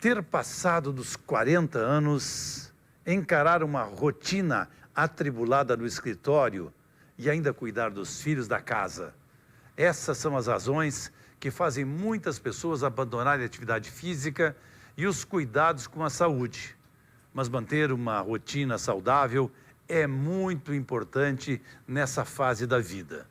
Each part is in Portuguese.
Ter passado dos 40 anos, encarar uma rotina atribulada no escritório e ainda cuidar dos filhos da casa. Essas são as razões que fazem muitas pessoas abandonarem a atividade física e os cuidados com a saúde. Mas manter uma rotina saudável é muito importante nessa fase da vida.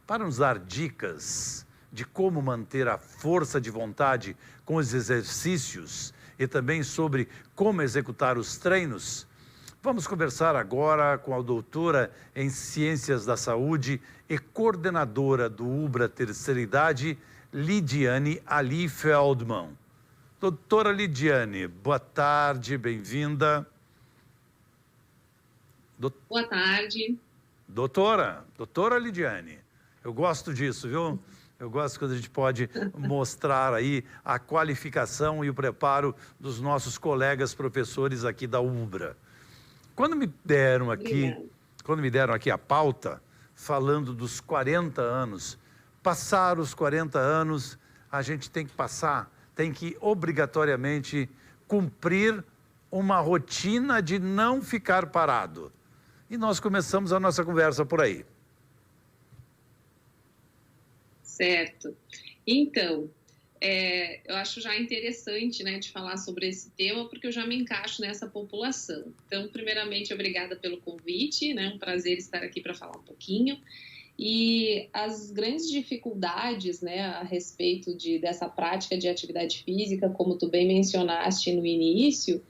Para nos dar dicas de como manter a força de vontade com os exercícios e também sobre como executar os treinos, vamos conversar agora com a doutora em Ciências da Saúde e coordenadora do UBRA Terceira Idade, Lidiane Ali Feldman. Doutora Lidiane, boa tarde, bem-vinda. Boa tarde. Doutora Lidiane, eu gosto disso, viu? Eu gosto quando a gente pode mostrar aí a qualificação e o preparo dos nossos colegas professores aqui da UBRA. Quando me deram aqui a pauta, falando dos 40 anos, passar os 40 anos, a gente tem que obrigatoriamente cumprir uma rotina de não ficar parado. E nós começamos a nossa conversa por aí. Certo. Então, eu acho já interessante, né, de falar sobre esse tema, porque eu já me encaixo nessa população. Então, primeiramente, obrigada pelo convite, né, um prazer estar aqui para falar um pouquinho. E as grandes dificuldades, né, a respeito dessa prática de atividade física, como tu bem mencionaste no início,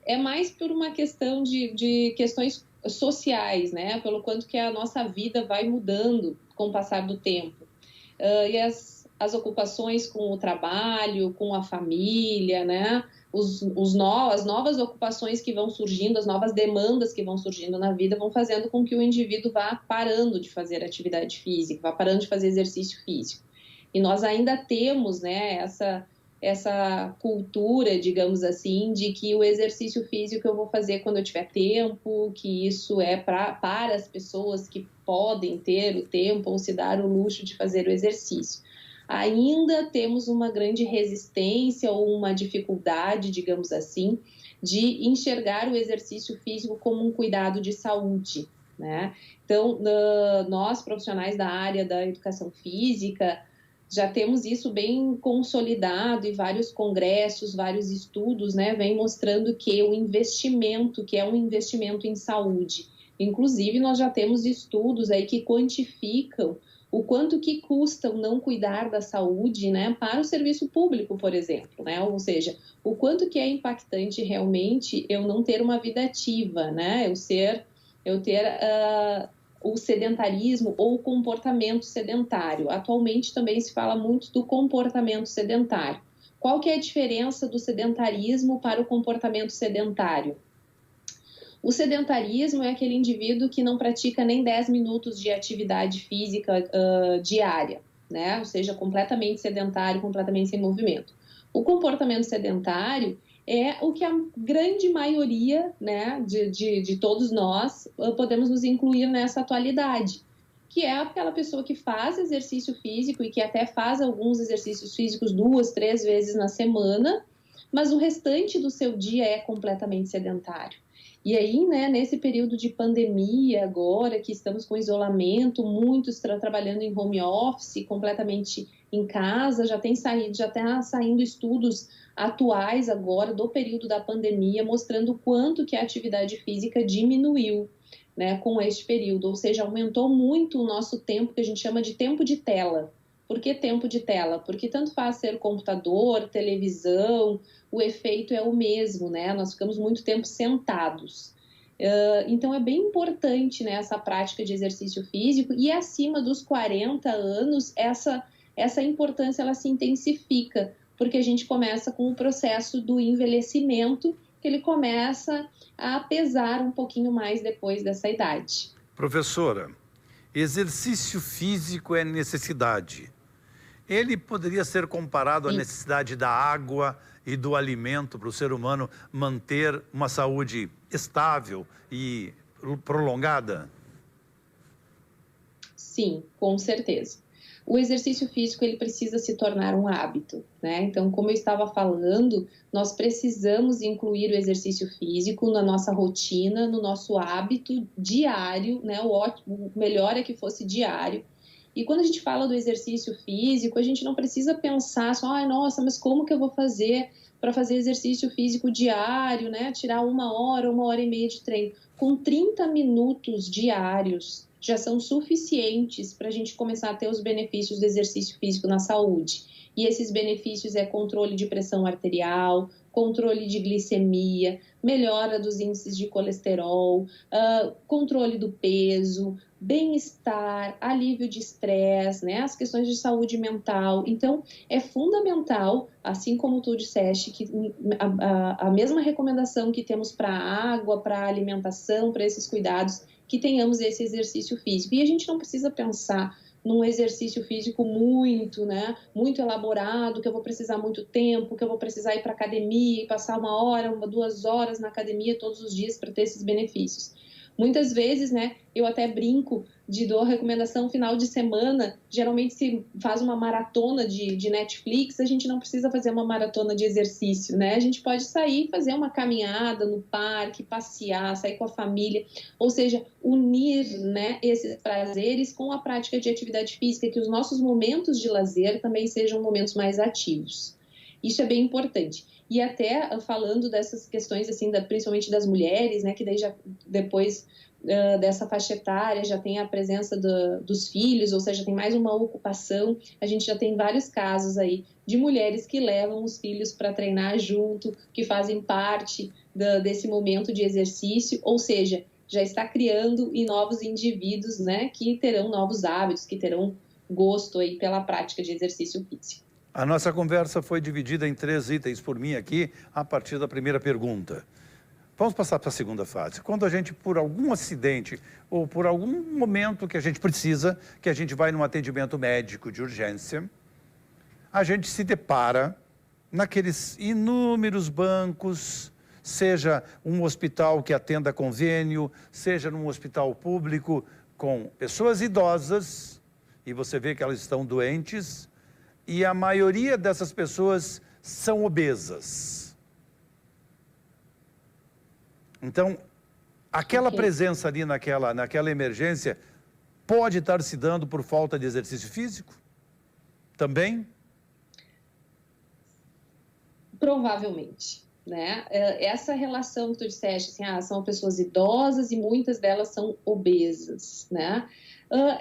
é mais por uma questão de questões sociais, né, pelo quanto que a nossa vida vai mudando com o passar do tempo. E as ocupações com o trabalho, com a família, né? As novas ocupações que vão surgindo, as novas demandas que vão surgindo na vida vão fazendo com que o indivíduo vá parando de fazer atividade física, vá parando de fazer exercício físico. E nós ainda temos, né, essa cultura, digamos assim, de que o exercício físico eu vou fazer quando eu tiver tempo, que isso é para as pessoas que podem ter o tempo ou se dar o luxo de fazer o exercício. Ainda temos uma grande resistência ou uma dificuldade, digamos assim, de enxergar o exercício físico como um cuidado de saúde, né? Então, nós profissionais da área da educação física, já temos isso bem consolidado e vários congressos, vários estudos, né, vem mostrando que o investimento, que é um investimento em saúde. Inclusive, nós já temos estudos aí que quantificam o quanto que custa o não cuidar da saúde, né, para o serviço público, por exemplo, né, ou seja, o quanto que é impactante realmente eu não ter uma vida ativa, né, eu ter o sedentarismo ou o comportamento sedentário. Atualmente também se fala muito do comportamento sedentário. Qual que é a diferença do sedentarismo para o comportamento sedentário? O sedentarismo é aquele indivíduo que não pratica nem 10 minutos de atividade física diária, né? Ou seja, completamente sedentário, completamente sem movimento. O comportamento sedentário é o que a grande maioria, né, de todos nós podemos nos incluir nessa atualidade, que é aquela pessoa que faz exercício físico e que até faz alguns exercícios físicos 2, 3 vezes na semana, mas o restante do seu dia é completamente sedentário. E aí, né, nesse período de pandemia agora, que estamos com isolamento, muitos trabalhando em home office, completamente em casa, já está saindo estudos atuais agora do período da pandemia, mostrando quanto que a atividade física diminuiu, né, com este período, ou seja, aumentou muito o nosso tempo, que a gente chama de tempo de tela. Por que tempo de tela? Porque tanto faz ser computador, televisão, o efeito é o mesmo, né? Nós ficamos muito tempo sentados. Então é bem importante, né, essa prática de exercício físico, e acima dos 40 anos essa importância ela se intensifica, porque a gente começa com o processo do envelhecimento, que ele começa a pesar um pouquinho mais depois dessa idade. Professora, exercício físico é necessidade. Ele poderia ser comparado à necessidade da água e do alimento para o ser humano manter uma saúde estável e prolongada? Sim, com certeza. O exercício físico, ele precisa se tornar um hábito, né? Então, como eu estava falando, nós precisamos incluir o exercício físico na nossa rotina, no nosso hábito diário, né? O melhor é que fosse diário. E quando a gente fala do exercício físico, a gente não precisa pensar só, ai, nossa, mas como que eu vou fazer para fazer exercício físico diário, né? Tirar 1 hora, 1 hora e meia de treino. Com 30 minutos diários, já são suficientes para a gente começar a ter os benefícios do exercício físico na saúde. E esses benefícios é controle de pressão arterial, controle de glicemia, melhora dos índices de colesterol, controle do peso, bem-estar, alívio de estresse, né? As questões de saúde mental. Então, é fundamental, assim como tu disseste, que a mesma recomendação que temos para a água, para a alimentação, para esses cuidados, que tenhamos esse exercício físico. E a gente não precisa pensar num exercício físico muito, né, muito elaborado, que eu vou precisar muito tempo, que eu vou precisar ir para academia e passar 1 hora, 2 horas na academia todos os dias para ter esses benefícios. Muitas vezes, né, eu até brinco dou a recomendação final de semana, geralmente se faz uma maratona de Netflix, a gente não precisa fazer uma maratona de exercício, né? A gente pode sair, fazer uma caminhada no parque, passear, sair com a família, ou seja, unir, né, esses prazeres com a prática de atividade física, que os nossos momentos de lazer também sejam momentos mais ativos. Isso é bem importante. E até falando dessas questões, assim, principalmente das mulheres, né, que daí já depois dessa faixa etária já tem a presença dos filhos, ou seja, tem mais uma ocupação. A gente já tem vários casos aí de mulheres que levam os filhos para treinar junto, que fazem parte desse momento de exercício, ou seja, já está criando em novos indivíduos, né, que terão novos hábitos, que terão gosto aí pela prática de exercício físico. A nossa conversa foi dividida em 3 itens por mim aqui, a partir da primeira pergunta. Vamos passar para a segunda fase. Quando a gente, por algum acidente ou por algum momento que a gente precisa, que a gente vai num atendimento médico de urgência, a gente se depara naqueles inúmeros bancos, seja um hospital que atenda convênio, seja num hospital público com pessoas idosas, e você vê que elas estão doentes, e a maioria dessas pessoas são obesas. Então, aquela presença ali naquela emergência pode estar se dando por falta de exercício físico? Também? Provavelmente, né? Essa relação que tu disseste, assim, são pessoas idosas e muitas delas são obesas, né?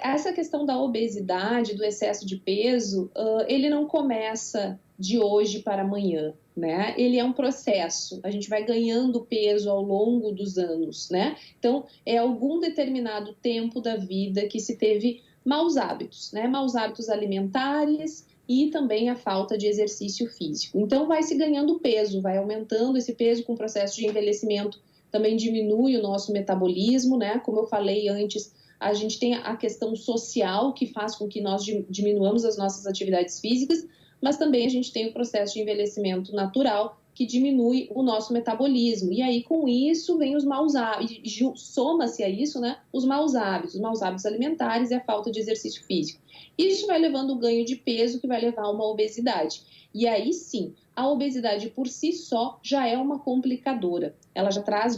Essa questão da obesidade, do excesso de peso, ele não começa de hoje para amanhã, né? Ele é um processo, a gente vai ganhando peso ao longo dos anos, né? Então, é algum determinado tempo da vida que se teve maus hábitos, né? Maus hábitos alimentares e também a falta de exercício físico. Então, vai se ganhando peso, vai aumentando esse peso com o processo de envelhecimento, também diminui o nosso metabolismo, né? Como eu falei antes, a gente tem a questão social que faz com que nós diminuamos as nossas atividades físicas, mas também a gente tem o processo de envelhecimento natural que diminui o nosso metabolismo. E aí, com isso, vem os maus hábitos, soma-se a isso, né, os maus hábitos alimentares e a falta de exercício físico. Isso vai levando o ganho de peso, que vai levar a uma obesidade. E aí, sim, a obesidade por si só já é uma complicadora. Ela já traz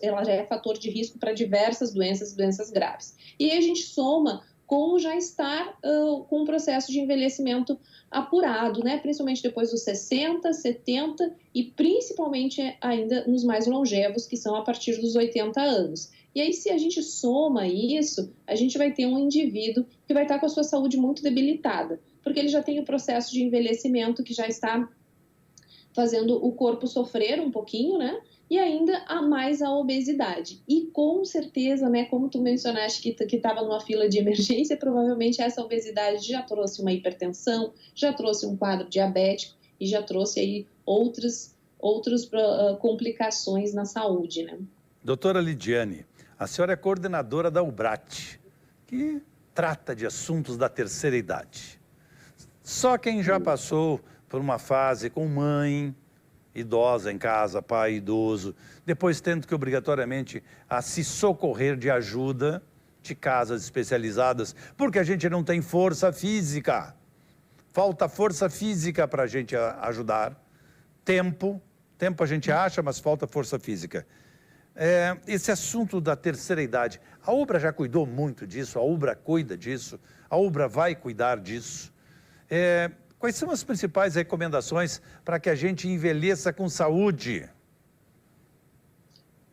ela já é fator de risco para diversas doenças graves. E aí a gente soma com já estar com um processo de envelhecimento apurado, né? Principalmente depois dos 60, 70 e principalmente ainda nos mais longevos, que são a partir dos 80 anos. E aí, se a gente soma isso, a gente vai ter um indivíduo que vai estar com a sua saúde muito debilitada, porque ele já tem o processo de envelhecimento que já está fazendo o corpo sofrer um pouquinho, né? E ainda há mais a obesidade. E com certeza, né, como tu mencionaste que estava numa fila de emergência, provavelmente essa obesidade já trouxe uma hipertensão, já trouxe um quadro diabético e já trouxe aí outras complicações na saúde, né? Doutora Lidiane, a senhora é coordenadora da UBRAT, que trata de assuntos da terceira idade. Só quem já passou por uma fase com mãe idosa em casa, pai idoso, depois tendo que obrigatoriamente a se socorrer de ajuda, de casas especializadas, porque a gente não tem força física. Falta força física para a gente ajudar. Tempo a gente acha, mas falta força física. Esse assunto da terceira idade, a Ubra já cuidou muito disso, a Ubra cuida disso, a Ubra vai cuidar disso. Quais são as principais recomendações para que a gente envelheça com saúde?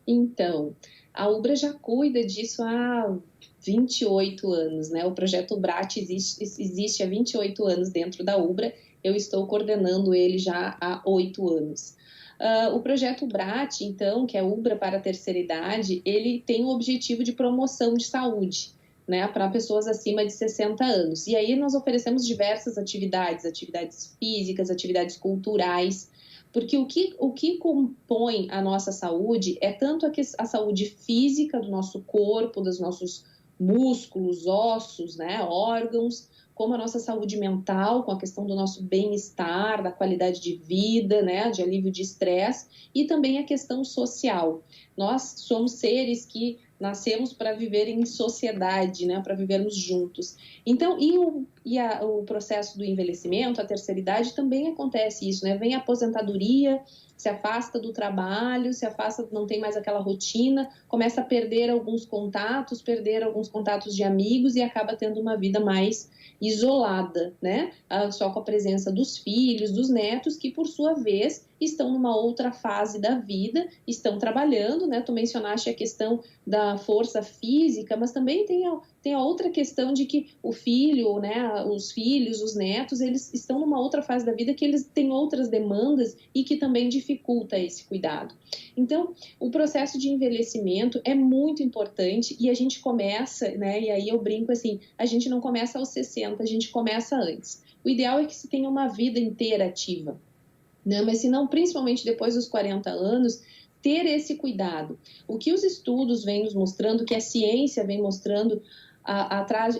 Então, a Ubra já cuida disso há 28 anos, né? O projeto BRAT existe há 28 anos dentro da Ubra, eu estou coordenando ele já há 8 anos. O projeto BRAT, então, que é Ubra para a Terceira Idade, ele tem o objetivo de promoção de saúde, né, para pessoas acima de 60 anos. E aí nós oferecemos diversas atividades físicas, atividades culturais, porque o que compõe a nossa saúde é tanto a saúde física do nosso corpo, dos nossos músculos, ossos, né, órgãos, como a nossa saúde mental, com a questão do nosso bem-estar, da qualidade de vida, né, de alívio de estresse, e também a questão social. Nós somos seres que nascemos para viver em sociedade, né, para vivermos juntos. Então, o processo do envelhecimento, a terceira idade, também acontece isso, né? Vem a aposentadoria, se afasta do trabalho, não tem mais aquela rotina, começa a perder alguns contatos de amigos e acaba tendo uma vida mais isolada, né? Só com a presença dos filhos, dos netos, que por sua vez estão numa outra fase da vida, estão trabalhando, né? Tu mencionaste a questão da força física, mas também tem a outra questão de que o filho, né, os filhos, os netos, eles estão numa outra fase da vida que eles têm outras demandas e que também dificulta esse cuidado. Então, o processo de envelhecimento é muito importante e a gente começa, né, e aí eu brinco assim, a gente não começa aos 60, a gente começa antes. O ideal é que se tenha uma vida inteira ativa, né, mas se não, principalmente depois dos 40 anos, ter esse cuidado. O que os estudos vêm nos mostrando, que a ciência vem mostrando,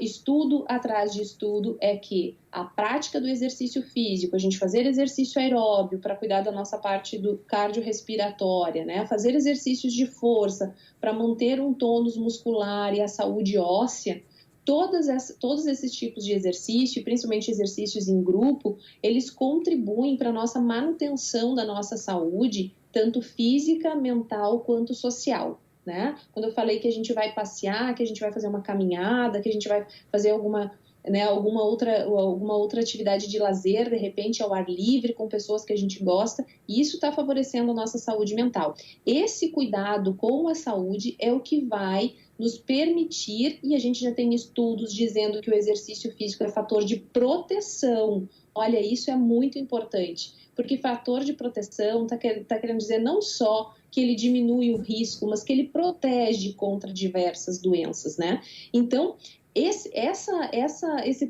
estudo atrás de estudo, é que a prática do exercício físico, a gente fazer exercício aeróbio para cuidar da nossa parte do cardiorrespiratória, né? Fazer exercícios de força para manter um tônus muscular e a saúde óssea, todos esses tipos de exercício, principalmente exercícios em grupo, eles contribuem para a nossa manutenção da nossa saúde, tanto física, mental quanto social. Né? Quando eu falei que a gente vai passear, que a gente vai fazer uma caminhada, que a gente vai fazer alguma outra atividade de lazer, de repente ao ar livre, com pessoas que a gente gosta, e isso está favorecendo a nossa saúde mental. Esse cuidado com a saúde é o que vai nos permitir, e a gente já tem estudos dizendo que o exercício físico é fator de proteção. Olha, isso é muito importante, porque fator de proteção está querendo dizer não só que ele diminui o risco, mas que ele protege contra diversas doenças, né? Então, esse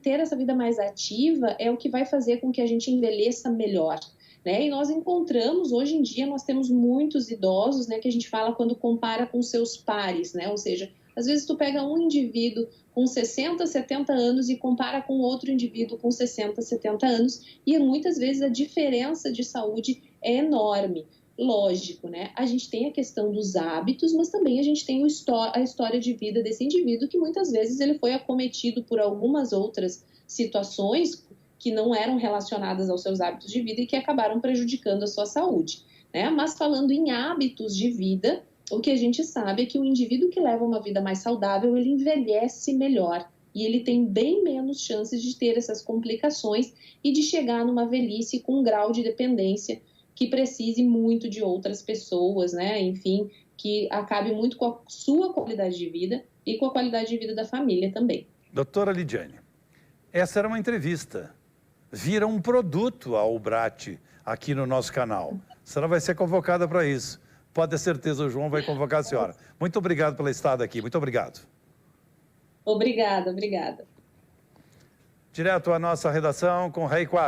ter essa vida mais ativa é o que vai fazer com que a gente envelheça melhor, né? E nós encontramos, hoje em dia, nós temos muitos idosos, né, que a gente fala quando compara com seus pares, né? Ou seja, às vezes tu pega um indivíduo com 60, 70 anos e compara com outro indivíduo com 60, 70 anos e muitas vezes a diferença de saúde é enorme. Lógico, né? A gente tem a questão dos hábitos, mas também a gente tem a história de vida desse indivíduo que muitas vezes ele foi acometido por algumas outras situações que não eram relacionadas aos seus hábitos de vida e que acabaram prejudicando a sua saúde, né? Mas falando em hábitos de vida, o que a gente sabe é que o indivíduo que leva uma vida mais saudável, ele envelhece melhor e ele tem bem menos chances de ter essas complicações e de chegar numa velhice com um grau de dependência que precise muito de outras pessoas, né? Enfim, que acabe muito com a sua qualidade de vida e com a qualidade de vida da família também. Doutora Lidiane, essa era uma entrevista. Vira um produto a Ubrat aqui no nosso canal. A senhora vai ser convocada para isso. Pode ter certeza, o João vai convocar a senhora. Muito obrigado pela estada aqui. Muito obrigado. Obrigada. Direto à nossa redação com Rei Quadros.